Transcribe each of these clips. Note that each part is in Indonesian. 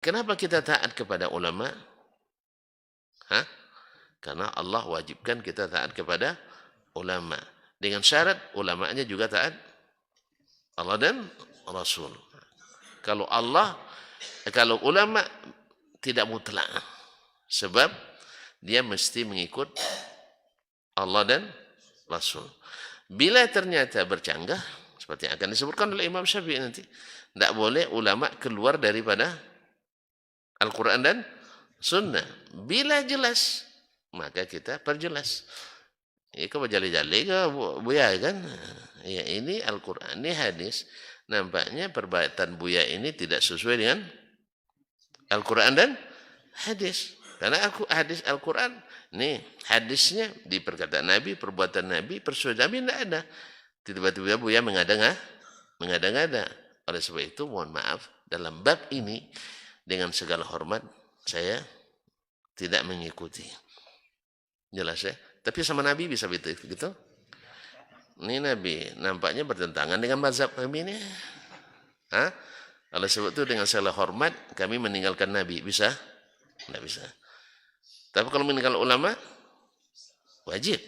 Kenapa kita taat kepada ulama? Hah? Karena Allah wajibkan kita taat kepada ulama. Dengan syarat ulamanya juga taat Allah dan Rasul. Kalau kalau ulama tidak mutlak. Sebab dia mesti mengikut Allah dan Rasul. Bila ternyata bercanggah, seperti yang akan disebutkan oleh Imam Syafi'i nanti, tidak boleh ulama keluar daripada Al-Quran dan Sunnah. Bila jelas, maka kita perjelas. Ya, kau berjali-jali ke Buya kan? Ya, ini Al-Quran, ini hadis. Nampaknya perbuatan Buya ini tidak sesuai dengan Al-Quran dan hadis. Karena hadis Al-Quran, nih hadisnya di perkataan Nabi, perbuatan Nabi, persuasian Nabi tidak ada. Tiba-tiba Buya mengada-ngada. Oleh sebab itu, mohon maaf, dalam bab ini, dengan segala hormat, saya tidak mengikuti. Jelas ya? Tapi sama Nabi bisa begitu. Ini Nabi nampaknya bertentangan dengan mazhab kami ini. Hah? Oleh sebab itu dengan segala hormat kami meninggalkan Nabi. Bisa? Tidak bisa. Tapi kalau meninggal ulama, wajib.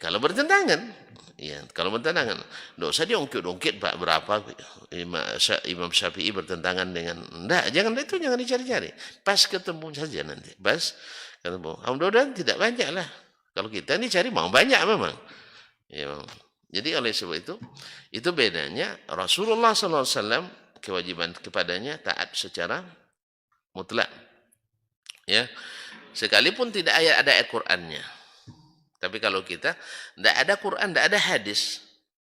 Kalau bertentangan, ya kalau bertentangan, tidak usah diungkit-ungkit Pak berapa Imam Syafi'i bertentangan dengan, jangan dicari-cari. Pas ketemu saja nanti. Pas ketemu. Mudah-mudahan tidak banyak lah. Kalau kita ini cari mau banyak memang. Ya, jadi oleh sebab itu bedanya Rasulullah SAW kewajiban kepadanya taat secara mutlak. Ya, sekalipun tidak ada ayat Qur'annya. Tapi kalau kita tidak ada Quran, tidak ada hadis,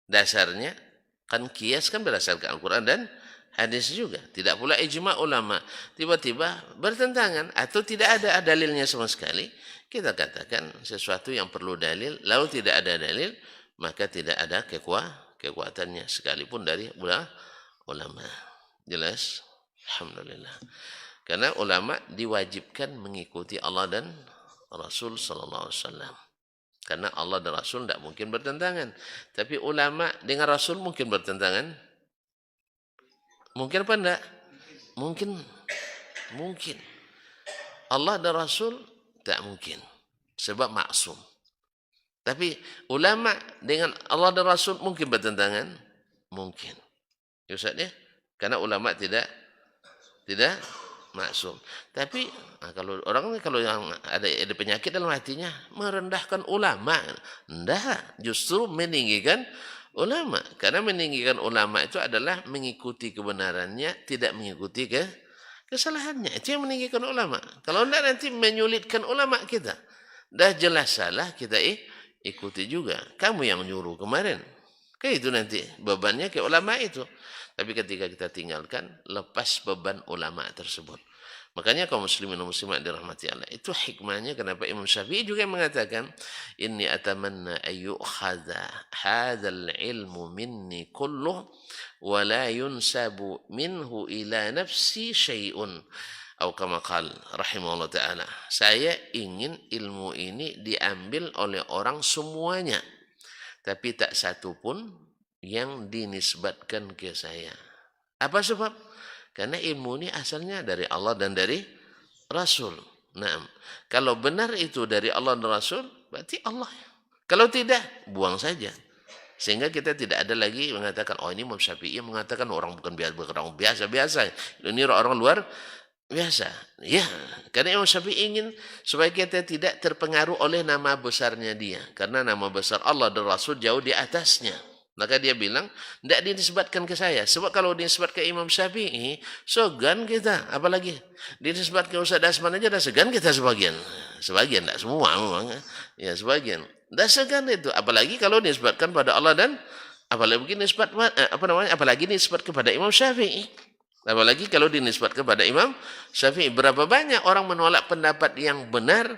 dasarnya kan kias kan berdasarkan Al-Quran dan hadis juga. Tidak pula ijma ulama. Tiba-tiba bertentangan atau tidak ada dalilnya sama sekali. Kita katakan sesuatu yang perlu dalil, lalu tidak ada dalil, maka tidak ada kekuatannya sekalipun dari ulama. Jelas? Alhamdulillah. Karena ulama diwajibkan mengikuti Allah dan Rasul sallallahu alaihi wasallam. Karena Allah dan Rasul tidak mungkin bertentangan. Tapi ulama dengan Rasul mungkin bertentangan. Mungkin apa enggak? Mungkin. Mungkin. Allah dan Rasul tak mungkin. Sebab maksum. Tapi ulama dengan Allah dan Rasul mungkin bertentangan? Mungkin. Ya Ustaz ya? Karena ulama tidak maksum. Tapi kalau yang ada penyakit dalam hatinya merendahkan ulama, enggak, justru meninggikan ulama. Karena meninggikan ulama itu adalah mengikuti kebenarannya, tidak mengikuti kesalahannya. Itu yang meninggikan ulama. Kalau enggak nanti menyulitkan ulama kita. Dah jelas salah kita ikuti juga. Kamu yang nyuruh kemarin. Kayak itu nanti bebannya ke ulama itu. Tapi ketika kita tinggalkan, lepas beban ulama tersebut. Makanya kaum muslimin dan muslimat dirahmati Allah. Itu hikmahnya kenapa Imam Syafi'i juga mengatakan, Inni atamanna ayyukhadha hadzal ilmu minni kulluh wa la yunsabu minhu ila nafsi syai'un. Atau kama qala rahimahullah ta'ala. Saya ingin ilmu ini diambil oleh orang semuanya. Tapi tak satu pun yang dinisbatkan ke saya. Apa sebab? Karena ilmu ini asalnya dari Allah dan dari Rasul. Nah, kalau benar itu dari Allah dan Rasul, berarti Allah. Kalau tidak, buang saja. Sehingga kita tidak ada lagi mengatakan, oh ini Imam Syafi'i mengatakan orang bukan biasa-biasa. Ini orang luar biasa. Ya, karena Imam Syafi'i ingin supaya kita tidak terpengaruh oleh nama besarnya dia. Karena nama besar Allah dan Rasul jauh di atasnya. Maka dia bilang, tidak dinisbatkan ke saya. Sebab kalau dinisbatkan ke Imam Syafi'i, segan kita. Apalagi dinisbatkan ke Ustaz Dasman aja, dah segan kita sebagian. Sebagian, tidak semua memang. Ya, sebagian. Dah segan itu. Apalagi kalau dinisbatkan pada Allah dan apalagi dinisbat kepada Imam Syafi'i. Apalagi kalau dinisbat kepada Imam Syafi'i. Berapa banyak orang menolak pendapat yang benar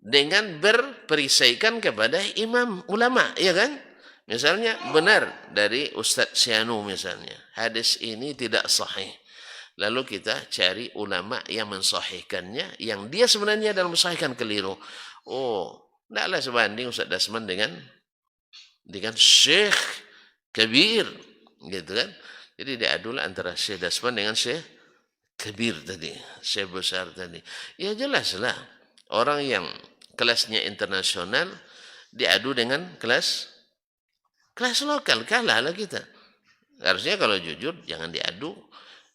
dengan berperisaikan kepada imam ulama, ya kan? Misalnya benar dari Ustadz Syanu misalnya. Hadis ini tidak sahih. Lalu kita cari ulama yang mensahihkannya. Yang dia sebenarnya dalam mensahihkan keliru. Oh, tidaklah sebanding Ustadz Dasman dengan Syekh Kabir. Gitu kan. Jadi diadulah antara Syekh Dasman dengan Syekh kabir tadi, syekh besar tadi. Ya jelaslah orang yang kelasnya internasional diadu dengan kelas lokal, kalah lah kita. Harusnya kalau jujur jangan diadu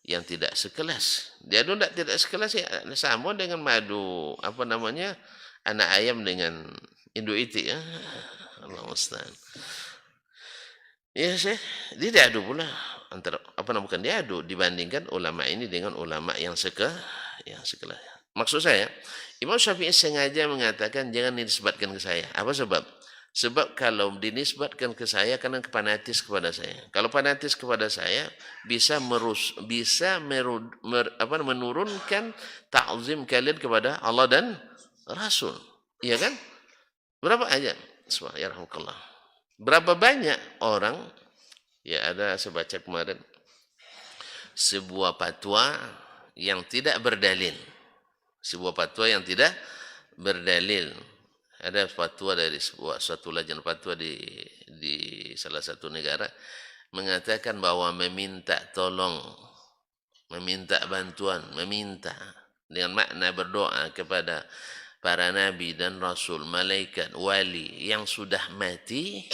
yang tidak sekelas. Diadu tidak sekelas ya sama dengan madu apa namanya anak ayam dengan induk itik ya. Allah musta'an. Ya dia diadu pula antara apa namanya bukan diadu dibandingkan ulama ini dengan ulama yang sekelas. Maksud saya, Imam Syafi'i sengaja mengatakan jangan dinisbatkan ke saya. Apa sebab? Sebab kalau dinisbatkan ke saya karena fanatis kepada saya. Kalau fanatis kepada saya bisa menurunkan ta'zim kalian kepada Allah dan Rasul. Iya kan? Berapa aja? Subhanallah. Berapa banyak orang ya ada saya baca kemarin sebuah fatwa yang tidak berdalil. Sebuah fatwa yang tidak berdalil. Ada fatwa dari suatu lajnah fatwa di salah satu negara mengatakan bahwa meminta tolong, meminta bantuan, meminta dengan makna berdoa kepada para nabi dan rasul, malaikat, wali yang sudah mati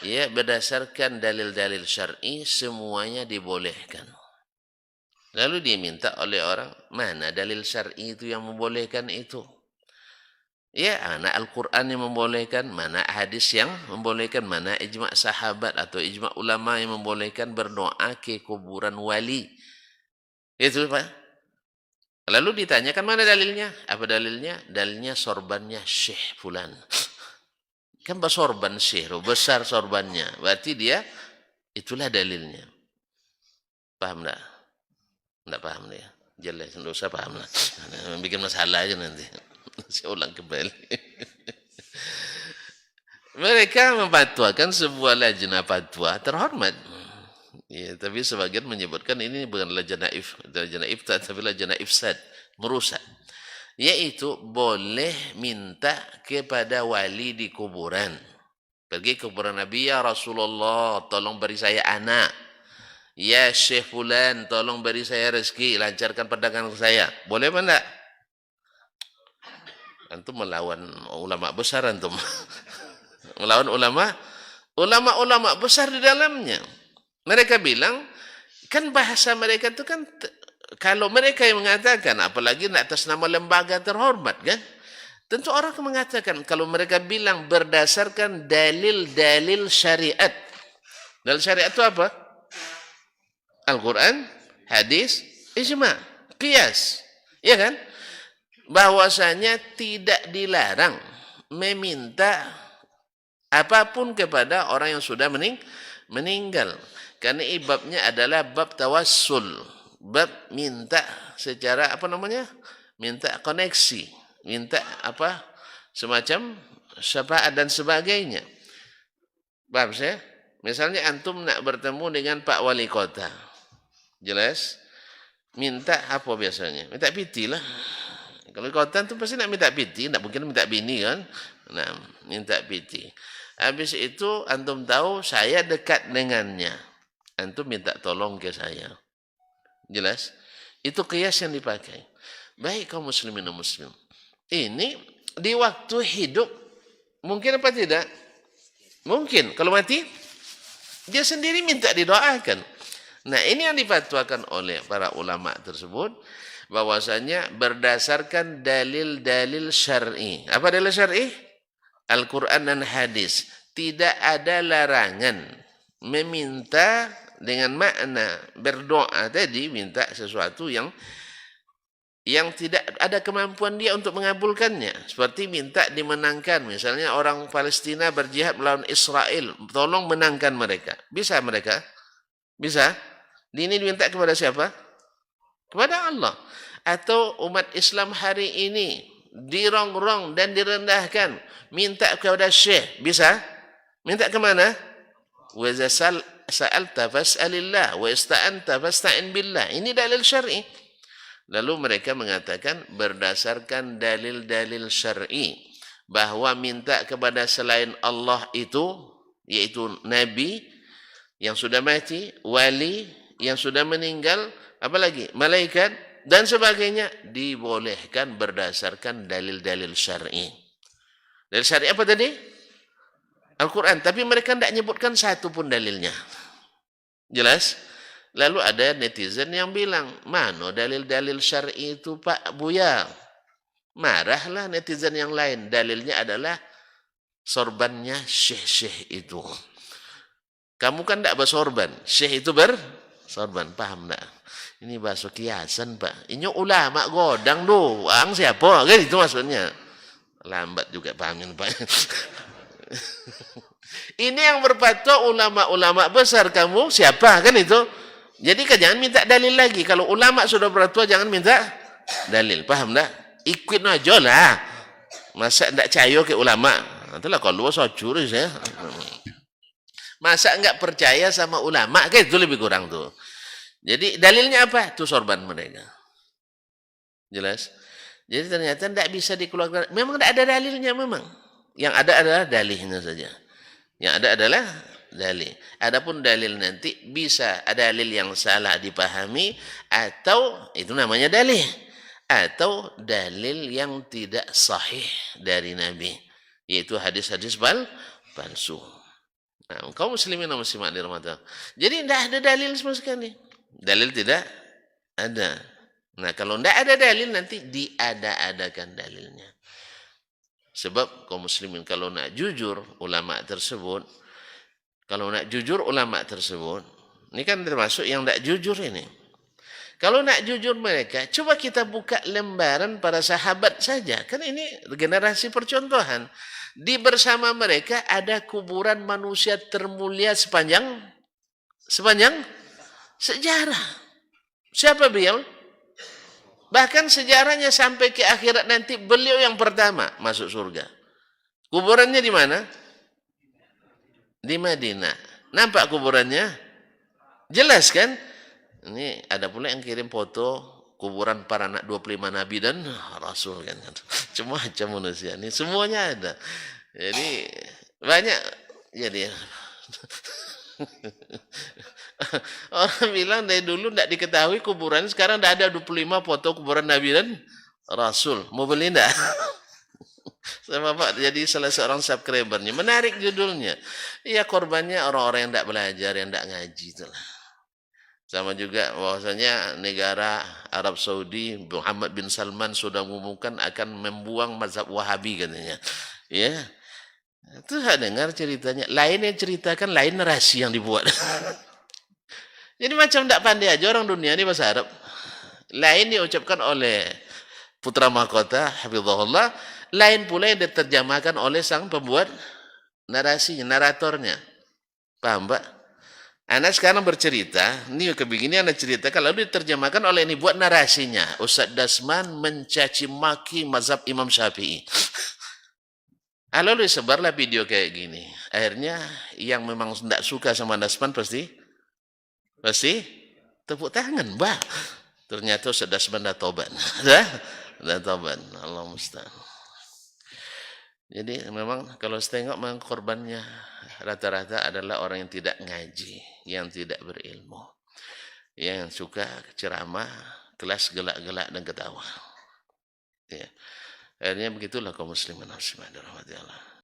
ya berdasarkan dalil-dalil syar'i semuanya dibolehkan. Lalu diminta oleh orang, mana dalil syar'i itu yang membolehkan itu? Ya, mana Al-Quran yang membolehkan, mana hadis yang membolehkan, mana ijma' sahabat atau ijma' ulama yang membolehkan berdoa ke kuburan wali. Itu Pak. Lalu ditanyakan mana dalilnya? Apa dalilnya? Dalilnya sorbannya Syekh Fulan. Kan sorban Syekh, besar sorbannya. Berarti dia, itulah dalilnya. Paham tak? Tak paham dia. Jelas, tidak usah paham lah. Bikin masalah aja nanti. Saya ulang kembali. Mereka memfatwakan sebuah lajnah fatwa terhormat. Ya, tapi sebagian menyebutkan ini bukan lajnah ifsad, tapi lajnah ifsad, merusak. Yaitu boleh minta kepada wali di kuburan. Pergi ke kuburan Nabi, ya Rasulullah, tolong beri saya anak. Ya Syekh Fulan, tolong beri saya rezeki, lancarkan perdagangan saya. Boleh apa enggak? Antum melawan ulama besar antum. Melawan ulama besar di dalamnya. Mereka bilang kan bahasa mereka itu kan kalau mereka yang mengatakan apalagi atas nama lembaga terhormat kan. Tentu orang akan mengatakan kalau mereka bilang berdasarkan dalil-dalil syariat. Dalil syariat itu apa? Al-Quran, hadis, ijma', qiyas. Ya kan? Bahwasanya tidak dilarang meminta apapun kepada orang yang sudah meninggal. Karena ibabnya adalah bab tawassul, bab minta secara apa namanya? Minta koneksi, minta apa? Semacam syafaat dan sebagainya. Paham saya? Misalnya antum nak bertemu dengan Pak Wali Kota. Jelas? Minta apa biasanya? Minta piti lah. Kalau kota tu pasti nak minta piti, tak mungkin minta bini kan? Nah, minta piti. Habis itu antum tahu saya dekat dengannya. Antum minta tolong ke saya. Jelas? Itu qiyas yang dipakai. Baik kaum muslimin dan muslim. Ini di waktu hidup mungkin apa tidak? Mungkin. Kalau mati dia sendiri minta didoakan. Nah, ini yang difatwakan oleh para ulama tersebut. Bahwasanya berdasarkan dalil-dalil syar'i. Apa dalil syar'i? Al-Quran dan hadis. Tidak ada larangan meminta dengan makna berdoa tadi, minta sesuatu yang tidak ada kemampuan dia untuk mengabulkannya. Seperti minta dimenangkan. Misalnya orang Palestina berjihad melawan Israel. Tolong menangkan mereka. Bisa mereka? Bisa? Ini diminta kepada siapa? Kepada Allah. Atau umat Islam hari ini dirongrong dan direndahkan, minta kepada syekh, bisa? Minta ke mana? Wa sa'alta fas'alillah wa ista'anta fasta'in billah. Ini dalil syar'i. Lalu mereka mengatakan berdasarkan dalil-dalil syar'i bahwa minta kepada selain Allah itu yaitu nabi yang sudah mati, wali yang sudah meninggal, apalagi malaikat dan sebagainya, dibolehkan berdasarkan dalil-dalil syar'i. Dalil syar'i apa tadi? Al-Quran. Tapi mereka tidak menyebutkan satu pun dalilnya. Jelas? Lalu ada netizen yang bilang, mana dalil-dalil syar'i itu Pak Buya? Marahlah netizen yang lain. Dalilnya adalah sorbannya syekh-syekh itu. Kamu kan tidak bersorban. Syekh itu bersorban. Paham tidak? Ini bahasa kiasan Pak. Ini ulama godang doang siapa? Kan itu maksudnya. Lambat juga pahamin Pak. Ini yang berfatwa ulama-ulama besar, kamu siapa? Kan itu. Jadi kan jangan minta dalil lagi. Kalau ulama sudah berfatwa jangan minta dalil. Paham tak? Ikut aja lah. Masa tidak percaya ke ulama? Itulah kalau saya curi saya. Masa enggak percaya sama ulama? Kan itu lebih kurang tuh. Jadi dalilnya apa? Itu sorban mereka. Jelas? Jadi ternyata tidak bisa dikeluarkan. Memang tidak ada dalilnya memang. Yang ada adalah dalihnya saja. Yang ada adalah dalil. Adapun dalil nanti bisa ada dalil yang salah dipahami atau itu namanya dalil. Atau dalil yang tidak sahih dari Nabi. Yaitu hadis-hadis palsu. Nah, kaum muslimin dan muslimat di Ramadan. Jadi tidak ada dalil sama sekali. Dalil tidak ada. Nah, kalau tidak ada dalil nanti diada-adakan dalilnya. Sebab kaum muslimin kalau nak jujur ulama tersebut, ini kan termasuk yang tidak jujur ini. Kalau nak jujur mereka, coba kita buka lembaran para sahabat saja. Kan ini generasi percontohan. Di bersama mereka ada kuburan manusia termulia sepanjang sejarah. Siapa beliau? Bahkan sejarahnya sampai ke akhirat nanti beliau yang pertama masuk surga. Kuburannya di mana? Di Madinah. Nampak kuburannya? Jelas kan? Ini ada pula yang kirim foto kuburan para anak 25 nabi dan rasul kan. Macam manusia ini semuanya ada. Jadi banyak jadi orang bilang dari dulu tidak diketahui kuburan, sekarang tidak ada 25 foto kuburan nabi dan rasul. Mau beli tidak? Sama Pak jadi salah seorang subscribernya. Menarik judulnya. Iya, korbannya orang-orang yang tidak belajar, yang tidak ngaji itulah. Sama juga bahwasanya negara Arab Saudi, Muhammad bin Salman sudah mengumumkan akan membuang mazhab Wahabi katanya. Ya. Itu saya dengar ceritanya. Lain yang ceritakan, lain narasi yang dibuat. Jadi macam tidak pandai aja orang dunia ini bahasa Arab. Lain diucapkan oleh putra mahkota hafizahullah, lain pula yang diterjemahkan oleh sang pembuat narasinya, naratornya. Paham Pak? Anak sekarang bercerita, ini kebeginian anak cerita, kalau diterjemahkan oleh ini buat narasinya. Ustaz Dasman mencaci maki mazhab Imam Syafi'i. Lalu disebarlah video kayak gini. Akhirnya yang memang tidak suka sama Dasman pasti tepuk tangan, Mbak. Ternyata Ustaz Dasman dah tobat. Dah tobat. Allah musta'an. Jadi memang kalau saya tengok memang korbannya rata-rata adalah orang yang tidak ngaji, yang tidak berilmu, yang suka ceramah, kelas gelak-gelak dan ketawa. Ya. Akhirnya begitulah kaum muslimin dan muslimat dirahmati Allah.